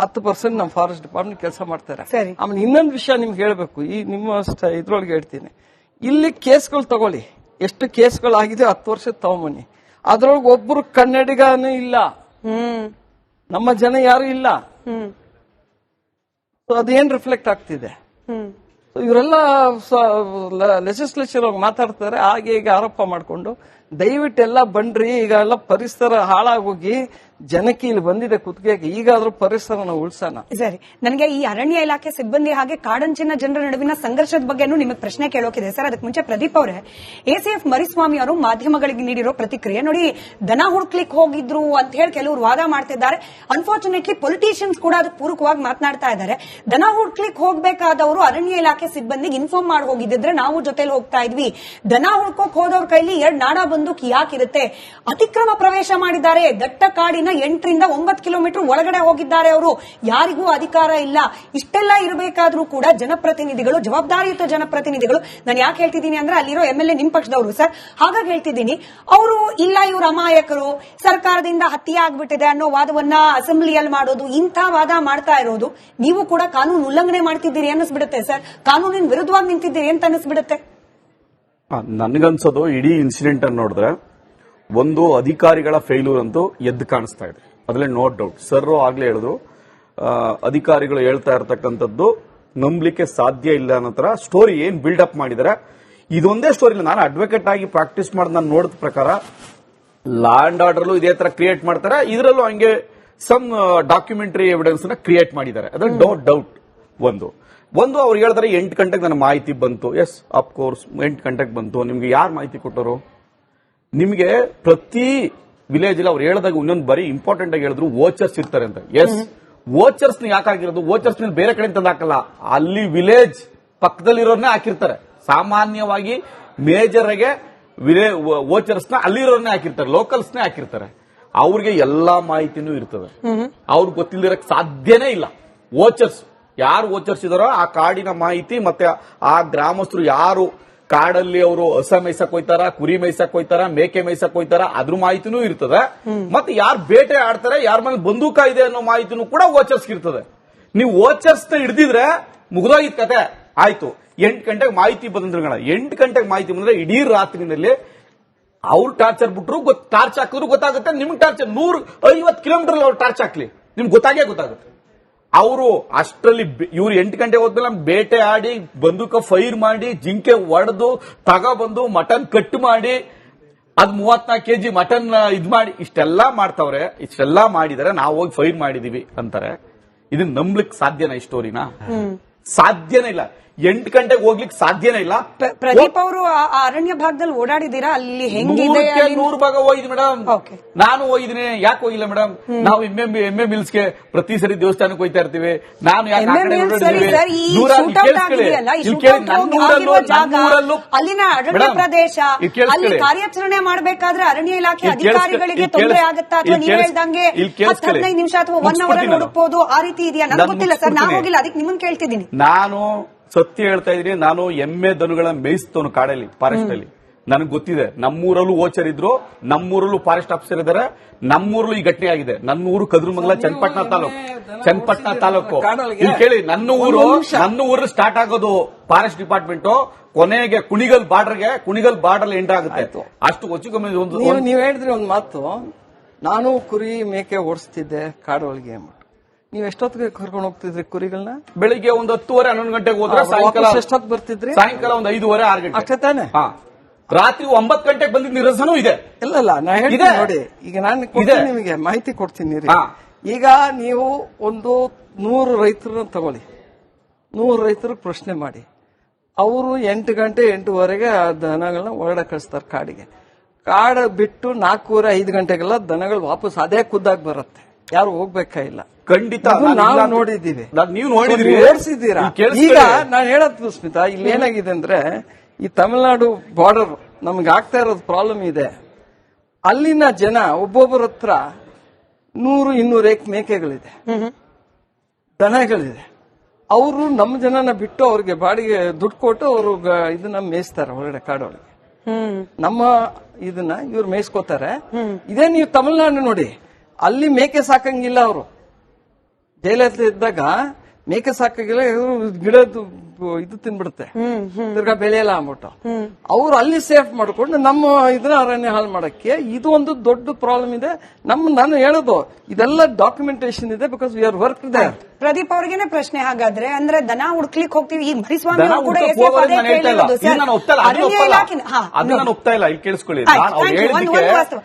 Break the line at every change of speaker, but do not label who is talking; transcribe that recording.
10% ನಮ್ಮ forest department ಕೆಲಸ ಮಾಡ್ತಾರೆ.
ಸರಿ.
ಆಮೇಲೆ ಇನ್ನೊಂದು ವಿಷಯ ನಿಮ್ಗೆ ಹೇಳ್ಬೇಕು, ಈ ನಿಮ್ಮ ಇದ್ರೊಳಗೆ ಹೇಳ್ತೀನಿ, ಇಲ್ಲಿ ಕೇಸ್ಗಳು ತಗೊಳ್ಳಿ, ಎಷ್ಟು ಕೇಸ್ಗಳಾಗಿದೆ 10 ವರ್ಷದ ತಗೊಂಬನ್ನಿ, ಅದ್ರೊಳಗೆ ಒಬ್ರು ಕನ್ನಡಿಗನೂ ಇಲ್ಲ, ನಮ್ಮ ಜನ ಯಾರು ಇಲ್ಲ. ಅದೇನ್ ರಿಫ್ಲೆಕ್ಟ್ ಆಗ್ತಿದೆ? ಇವರೆಲ್ಲ ಲೆಜಿಸ್ಲೇಚರ್ ಮಾತಾಡ್ತಾರೆ, ಹಾಗೆ ಈಗ ಆರೋಪ ಮಾಡ್ಕೊಂಡು ದಯವಿಟ್ಟೆಲ್ಲ ಬನ್ರಿ, ಈಗ ಎಲ್ಲ ಪರಿಸರ ಹಾಳಾಗೋಗಿ ಜನಕ್ಕೆ ಇಲ್ಲಿ ಬಂದಿದೆ ಕುತ್ತಿಗೆಗೆ, ಈಗಾದ್ರೂ ಪರಿಸರನ ಉಳಿಸೋಣ.
ಸರಿ, ನನಗೆ ಈ ಅರಣ್ಯ ಇಲಾಖೆ ಸಿಬ್ಬಂದಿ ಹಾಗೆ ಕಾಡಂಚಿನ ಜನರ ನಡುವಿನ ಸಂಘರ್ಷದ ಬಗ್ಗೆನೂ ನಿಮಗೆ ಪ್ರಶ್ನೆ ಕೇಳೋಕಿದೆ ಸರ್. ಅದಕ್ಕೆ ಮುಂಚೆ ಪ್ರದೀಪ್ ಅವರೇ, ಎಸಿಎಫ್ ಮರಿಸ್ವಾಮಿ ಅವರು ಮಾಧ್ಯಮಗಳಿಗೆ ನೀಡಿರೋ ಪ್ರತಿಕ್ರಿಯೆ ನೋಡಿ, ದನ ಹುಡ್ಕ್ಲಿಕ್ಕೆ ಹೋಗಿದ್ರು ಅಂತ ಹೇಳಿ ಕೆಲವರು ವಾದ ಮಾಡ್ತಿದ್ದಾರೆ. ಅನ್ಫಾರ್ಚುನೇಟ್ಲಿ ಪೊಲಿಟಿಷಿಯನ್ಸ್ ಕೂಡ ಅದಕ್ಕೆ ಪೂರಕವಾಗಿ ಮಾತನಾಡ್ತಾ ಇದ್ದಾರೆ. ದನ ಹುಡ್ಕ್ಲಿಕ್ಕೆ ಹೋಗ್ಬೇಕಾದವರು ಅರಣ್ಯ ಇಲಾಖೆ ಸಿಬ್ಬಂದಿಗೆ ಇನ್ಫಾರ್ಮ್ ಮಾಡಿ ಹೋಗಿದ್ರೆ ನಾವು ಜೊತೆಲಿ ಹೋಗ್ತಾ ಇದ್ವಿ. ದನ ಹುಡ್ಕೋಕ್ ಹೋದವ್ರ ಕೈಲಿ 2 ನಾಡಾ ಬಂದೂಕ್ ಯಾಕಿರುತ್ತೆ? ಅತಿಕ್ರಮ ಪ್ರವೇಶ ಮಾಡಿದ್ದಾರೆ, ದಟ್ಟ ಕಾಡಿನ 8 ರಿಂದ 9 ಕಿಲೋಮೀಟರ್ ಒಳಗಡೆ ಹೋಗಿದ್ದಾರೆ ಅವರು, ಯಾರಿಗೂ ಅಧಿಕಾರ ಇಲ್ಲ. ಇಷ್ಟೆಲ್ಲ ಇರಬೇಕಾದ್ರೂ ಕೂಡ ಜನಪ್ರತಿನಿಧಿಗಳು, ಜವಾಬ್ದಾರಿಯುತ ಜನಪ್ರತಿನಿಧಿಗಳು, ನಾನು ಯಾಕೆ ಹೇಳ್ತಿದ್ದೀನಿ ಅಂದ್ರೆ ಅಲ್ಲಿರೋ MLA ನಿಮ್ ಪಕ್ಷದವರು ಸರ್, ಹಾಗಾಗಿ ಹೇಳ್ತಿದ್ದೀನಿ, ಅವರು ಇಲ್ಲ ಇವರು ಅಮಾಯಕರು, ಸರ್ಕಾರದಿಂದ ಹತ್ಯೆ ಆಗ್ಬಿಟ್ಟಿದೆ ಅನ್ನೋ ವಾದವನ್ನ ಅಸೆಂಬ್ಲಿಯಲ್ಲಿ ಮಾಡೋದು, ಇಂಥ ವಾದ ಮಾಡ್ತಾ ಇರೋದು, ನೀವು ಕೂಡ ಕಾನೂನು ಉಲ್ಲಂಘನೆ ಮಾಡ್ತಿದ್ದೀರಿ ಅನ್ನಿಸ್ಬಿಡುತ್ತೆ ಸರ್, ಕಾನೂನಿನ ವಿರುದ್ಧವಾಗಿ ನಿಂತಿದ್ದೀರಿ ಅಂತ ಅನ್ನಿಸ್ಬಿಡುತ್ತೆ.
ನನ್ಗನ್ಸೋದು ಇಡೀ ಇನ್ಸಿಡೆಂಟ್ ಅನ್ನು ನೋಡಿದ್ರೆ ಒಂದು ಅಧಿಕಾರಿಗಳ ಫೇಲ್ಯೂರ್ ಅಂತೂ ಎದ್ದು ಕಾಣಿಸ್ತಾ ಇದೆ, ಅದ್ರಲ್ಲಿ ನೋ ಡೌಟ್. ಸರ್ ಆಗ್ಲೇ ಹೇಳಿದ್ರು, ಅಧಿಕಾರಿಗಳು ಹೇಳ್ತಾ ಇರತಕ್ಕಂಥದ್ದು ನಂಬಲಿಕ್ಕೆ ಸಾಧ್ಯ ಇಲ್ಲ ಅನ್ನೋ ತರ ಸ್ಟೋರಿ ಏನ್ ಬಿಲ್ಡ್ ಅಪ್ ಮಾಡಿದ್ದಾರೆ. ಇದೊಂದೇ ಸ್ಟೋರಿ ಇಲ್ಲ, ನಾನು ಅಡ್ವೊಕೇಟ್ ಆಗಿ ಪ್ರಾಕ್ಟೀಸ್ ಮಾಡಿ ನಾನು ನೋಡಿದ ಪ್ರಕಾರ ಲಾ ಅಂಡ್ ಆರ್ಡರ್ಲು ಇದೇ ತರ ಕ್ರಿಯೇಟ್ ಮಾಡ್ತಾರೆ, ಇದರಲ್ಲೂ ಹಂಗೆ ಸಮ್ ಡಾಕ್ಯುಮೆಂಟರಿ ಎವಿಡೆನ್ಸ್ ನ ಕ್ರಿಯೇಟ್ ಮಾಡಿದ್ದಾರೆ, ಅದ್ರಲ್ಲಿ ನೋ ಡೌಟ್. ಒಂದು ಅವ್ರು ಹೇಳ್ತಾರೆ 8 ಗಂಟೆಗೆ ನನ್ನ ಮಾಹಿತಿ ಬಂತು. ಎಸ್, ಆಫ್ ಕೋರ್ಸ್ 8 ಗಂಟೆಗೆ ಬಂತು. ನಿಮ್ಗೆ ಯಾರು ಮಾಹಿತಿ ಕೊಟ್ಟರು? ನಿಮಗೆ ಪ್ರತಿ ವಿಲೇಜ್ ಅಲ್ಲಿ ಅವ್ರು ಹೇಳಿದಾಗ ಇನ್ನೊಂದು ಬರೀ ಇಂಪಾರ್ಟೆಂಟ್ ಆಗಿ ಹೇಳಿದ್ರು, ವೋಚರ್ಸ್ ಇರ್ತಾರೆ ಅಂತ. S, vouchers ಯಾಕಾಗಿರೋದು? ವೋಚರ್ಸ್ ಬೇರೆ ಕಡೆ ತಂದು ಹಾಕಲ್ಲ, ಅಲ್ಲಿ ವಿಲೇಜ್ ಪಕ್ಕದಲ್ಲಿರೋರ್ನೇ ಹಾಕಿರ್ತಾರೆ. ಸಾಮಾನ್ಯವಾಗಿ ಮೇಜರ್ ಗೆ ವೋಚರ್ಸ್ ನ ಅಲ್ಲಿರೋರ್ನೇ ಹಾಕಿರ್ತಾರೆ, ಲೋಕಲ್ಸ್ ನೇ ಹಾಕಿರ್ತಾರೆ. ಅವ್ರಿಗೆ ಎಲ್ಲಾ ಮಾಹಿತಿನೂ ಇರ್ತದೆ, ಅವ್ರಿಗೆ ಗೊತ್ತಿಲ್ಲದಿರಕ್ ಸಾಧ್ಯನೇ ಇಲ್ಲ. ಯಾರು ವೋಚರ್ಸ್ ಇದಾರೋ ಆ ಕಾಡಿನ ಮಾಹಿತಿ, ಮತ್ತೆ ಆ ಗ್ರಾಮಸ್ಥರು ಯಾರು ಕಾಡಲ್ಲಿ ಅವರು ಹಸ ಮೇಯ್ಸಕ್ ಹೋಯ್ತಾರ, ಕುರಿ ಮೇಯ್ಸಕ್ ಹೋಯ್ತಾರ, ಮೇಕೆ ಮೇಯ್ಸಕ್ ಹೋಯ್ತಾರ, ಅದ್ರ ಮಾಹಿತಿನೂ ಇರ್ತದೆ. ಮತ್ತೆ ಯಾರು ಬೇಟೆ ಆಡ್ತಾರೆ, ಯಾರ ಮೇಲೆ ಬಂದೂಕ ಇದೆ ಅನ್ನೋ ಮಾಹಿತಿನೂ ಕೂಡ ವೋಚರ್ಸ್ ಇರ್ತದೆ. ನೀವು ವೋಚರ್ಸ್ ನ ಹಿಡಿದಿದ್ರೆ ಮುಗಿದೋಗಿದ್ ಕತೆ ಆಯ್ತು. 8 ಗಂಟೆಗೆ ಮಾಹಿತಿ ಬಂದ್ರೆ 8 ಗಂಟೆಗೆ ಮಾಹಿತಿ ಬಂದ್ರೆ ಇಡೀ ರಾತ್ರಿನಲ್ಲಿ ಅವ್ರು ಟಾರ್ಚರ್ ಬಿಟ್ರು, ಟಾರ್ಚ್ ಹಾಕಿದ್ರು ಗೊತ್ತಾಗುತ್ತೆ. ನಿಮ್ಗೆ ಟಾರ್ಚರ್ 150 ಕಿಲೋಮೀಟರ್ ಅವ್ರು ಟಾರ್ಚ್ ಹಾಕ್ಲಿ, ನಿಮ್ಗೆ ಗೊತ್ತಾಗುತ್ತೆ. ಅವರು ಅಷ್ಟರಲ್ಲಿ ಇವ್ರು 8 ಗಂಟೆ ಹೋದ್ಮೇಲೆ ಬೇಟೆ ಆಡಿ, ಬಂದೂಕ ಫೈರ್ ಮಾಡಿ, ಜಿಂಕೆ ಒಡೆದು ತಗೊಬಂದು ಮಟನ್ ಕಟ್ ಮಾಡಿ, ಅದ್ 34 kg ಮಟನ್ ಇದ್ ಮಾಡಿ, ಇಷ್ಟೆಲ್ಲಾ ಮಾಡ್ತಾವ್ರೆ. ಇಷ್ಟೆಲ್ಲಾ ಮಾಡಿದರೆ ನಾವು ಹೋಗಿ ಫೈರ್ ಮಾಡಿದೀವಿ ಅಂತಾರೆ. ಇದನ್ನ ನಂಬ್ಲಿಕ್ಕೆ ಸಾಧ್ಯನಾ? ಈ ಸ್ಟೋರಿನ ಸಾಧ್ಯನೇ ಇಲ್ಲ. 8 ಗಂಟೆಗೆ ಹೋಗ್ಲಿಕ್ಕೆ ಸಾಧ್ಯನೇ ಇಲ್ಲ.
ಪ್ರದೀಪ್ ಅವರು ಅರಣ್ಯ ಭಾಗದಲ್ಲಿ ಓಡಾಡಿದೀರಾ? ಅಲ್ಲಿ ಹೆಂಗಿದೆ?
100 ಭಾಗ ಹೋಗಿದ್ವಿ ಮೇಡಮ್, ನಾನು ಹೋಗಿದ್ದೀನಿ. ಯಾಕೆ ಹೋಗಿಲ್ಲ ಮೇಡಮ್? ನಾವು ಎಮ್ಮೆ ಮಿಲ್ಸ್ಗೆ ಪ್ರತಿ ಸರಿ ದೇವಸ್ಥಾನಕ್ಕೆ ಹೋಗ್ತಾ ಇರ್ತೀವಿ. ನಾನು
ಅಲ್ಲಿನ ಅರಣ್ಯ ಪ್ರದೇಶ, ಅಲ್ಲಿ ಕಾರ್ಯಾಚರಣೆ ಮಾಡಬೇಕಾದ್ರೆ ಅರಣ್ಯ ಇಲಾಖೆ ಅಧಿಕಾರಿಗಳಿಗೆ ತೊಂದರೆ ಆಗುತ್ತಾ, ಅಥವಾ ನೀವು ಹೇಳ್ದಂಗೆ 15 ನಿಮಿಷ ಅಥವಾ 1 ಅವರ್ ಹುಡುಕ್ಬೋದು, ಆ ರೀತಿ ಇದೆಯಾ? ನನಗೆ ಗೊತ್ತಿಲ್ಲ ಸರ್, ನಾನು ಹೋಗಿಲ್ಲ, ಅದಕ್ಕೆ ನಿಮ್ಮನ್ನು ಕೇಳ್ತಿದ್ದೀನಿ.
ನಾನು ಸತ್ಯ ಹೇಳ್ತಾ ಇದ್ದೀನಿ, ನಾನು ಎಮ್ಮೆ ದನುಗಳನ್ನ ಮೇಯಿಸ್ತವನು ಕಾಡಲ್ಲಿ, ಫಾರೆಸ್ಟ್ ಅಲ್ಲಿ. ನನಗೆ ಗೊತ್ತಿದೆ, ನಮ್ಮೂರಲ್ಲೂ ವೋಚರ್ ಇದ್ರು, ನಮ್ಮೂರಲ್ಲೂ ಫಾರೆಸ್ಟ್ ಆಫೀಸರ್ ಇದ್ದಾರೆ, ನಮ್ಮೂರಲ್ಲೂ ಈ ಘಟನೆ ಆಗಿದೆ. ನನ್ನ ಊರು ಕದ್ರಮಂಗಲ, ಚನ್ನಪಟ್ಟಣ ತಾಲೂಕು. ಇಲ್ಲಿ ಕೇಳಿ, ನನ್ನ ಊರು ಸ್ಟಾರ್ಟ್ ಆಗೋದು ಫಾರೆಸ್ಟ್ ಡಿಪಾರ್ಟ್ಮೆಂಟ್, ಕೊನೆಗೆ ಕುಣಿಗಲ್ ಬಾರ್ಡರ್ ಎಂಟರ್ ಆಗುತ್ತೆ. ಅಷ್ಟು ಹೆಚ್ಚುಕಮ್ಮಿ.
ನೀವು ಹೇಳಿದ್ರಿ ಒಂದು ಮಾತು, ನಾನು ಕುರಿ ಮೇಕೆ ಓಡಿಸ್ತಿದ್ದೆ ಕಾಡೊಳಗೆ. ನೀವ್ ಎಷ್ಟೊತ್ತಿಗೆ ಕರ್ಕೊಂಡು ಹೋಗ್ತಿದ್ರಿ ಕುರಿಗಳನ್ನ?
ಬೆಳಿಗ್ಗೆ ಒಂದು 10:30 11 ಗಂಟೆಗೆ ಹೋದ್ರೆ ಸಾಯಂಕಾಲ
ಎಷ್ಟೊತ್ತು ಬರ್ತಿದ್ರಿ?
ಸಾಯಂಕಾಲ ಒಂದು 5:30 6 ಗಂಟೆ
ಅಷ್ಟೇ ತಾನೆ?
ರಾತ್ರಿ 9 ಗಂಟೆಗೆ ಬಂದಿದ್ದ ನಿರಸನೂ ಇದೆ.
ಇಲ್ಲ, ನಾ ಹೇಳ್ತೀನಿ ನೋಡಿ, ಈಗ ನಾನು ನಿಮಗೆ ಮಾಹಿತಿ ಕೊಡ್ತೀನಿ. ಈಗ ನೀವು ಒಂದು 100 ರೈತರನ್ನ ತಗೊಳ್ಳಿ, 100 ರೈತರಿಗೆ ಪ್ರಶ್ನೆ ಮಾಡಿ, ಅವರು 8 ಗಂಟೆ 8:30ಗೆ ಆ ದನಗಳನ್ನ ಹೊರಗಡೆ ಕಳಿಸ್ತಾರೆ ಕಾಡಿಗೆ. ಕಾಡು ಬಿಟ್ಟು 4:30 5 ಗಂಟೆಗೆಲ್ಲ ದನಗಳು ವಾಪಸ್ ಅದೇ ಖುದ್ದಾಗಿ ಬರುತ್ತೆ, ಯಾರು ಹೋಗ್ಬೇಕಾಗಿಲ್ಲ.
ಖಂಡಿತ
ನಾವು ನೋಡಿದ್ದೀವಿ,
ನೀವು ನೋಡಿದ್ರಿ,
ಓಡಿಸಿದ್ದೀರಾ. ಈಗ ನಾನು ಹೇಳೋದು ಸ್ಮಿತಾ, ಇಲ್ಲಿ ಏನಾಗಿದೆ ಅಂದ್ರೆ, ಈ ತಮಿಳುನಾಡು ಬಾರ್ಡರ್ ನಮ್ಗೆ ಆಗ್ತಾ ಇರೋದು ಪ್ರಾಬ್ಲಮ್ ಇದೆ. ಅಲ್ಲಿನ ಜನ ಒಬ್ಬೊಬ್ಬರ ಹತ್ರ 100-200 ಮೇಕೆಗಳಿದೆ, ದನಗಳಿದೆ. ಅವರು ನಮ್ಮ ಜನನ ಬಿಟ್ಟು ಅವ್ರಿಗೆ ಬಾಡಿಗೆ ದುಡ್ಡು ಕೊಟ್ಟು ಅವರು ಇದನ್ನ ಮೇಯಿಸ್ತಾರೆ ಹೊರಗಡೆ ಕಾಡೊಳಗೆ. ನಮ್ಮ ಇದನ್ನ ಇವ್ರು ಮೇಯಿಸ್ಕೋತಾರೆ. ಇದೇ ನೀವು ತಮಿಳುನಾಡು ನೋಡಿ, ಅಲ್ಲಿ ಮೇಕೆ ಸಾಕಂಗಿಲ್ಲ, ಅವರು ಜಯಲಲಿತಾ ಇದ್ದಾಗ ಮೇಕೆ ಸಾಕಾಗಿಲ್ಲ ಗಿಡದ್ದು ಇದು ತಿನ್ಬಿಡುತ್ತೆ, ತಿರ್ಗಾ ಬೆಳೆಯಲ್ಲ ಅಂದ್ಬಿಟ್ಟು ಅವ್ರು ಅಲ್ಲಿ ಸೇಫ್ ಮಾಡ್ಕೊಂಡು ನಮ್ಮ ಇದನ್ನ ಅರಣ್ಯ ಹಾಳು ಮಾಡಕ್ಕೆ ಇದು ಒಂದು ದೊಡ್ಡ ಪ್ರಾಬ್ಲಮ್ ಇದೆ. ನಾನು ಹೇಳೋದು ಇದೆಲ್ಲ ಡಾಕ್ಯುಮೆಂಟೇಶನ್ ಇದೆ, because we are work there.
Pradeep ಅವ್ರಿಗೇನೆ ಪ್ರಶ್ನೆ ಹಾಗಾದ್ರೆ, ಅಂದ್ರೆ ದನ ಹುಡ್ಕ್ಲಿಕ್ ಹೋಗ್ತೀವಿ ಈಗ ಮರಿಸ್ವಾಮಿ
ದನ
ಅವರು ಕೂಡ
ಹುಡ್ಕಕ್
ACF
ಹೋಗೋದನ್ನ
ಅದೇ
ನಾನು ಹೇಳ್ತಾ ಇಲ್ಲ.
ಕೇಳಿರೋದು
ಇದು ನಾನು ಒಪ್ತಾ ಇಲ್ಲ,
ಸರ್.
ಅದನ್ನ
ಅರಣ್ಯ
ಒಪ್ಪಲ್ಲ.
ಇಲಾಖೆ- ಹಾ,
ಅದನ್ನ ನಾನು ಒಪ್ತಾ ಇಲ್ಲ. ಇಲ್ಲಿ ಕೇಳಿಸ್ಕೊಳ್ಳಿ,
ಆಯ್ತು,
ನಾನು ಅವ್ರು
thank you. ಒಂದು ವಾಸ್ತವ.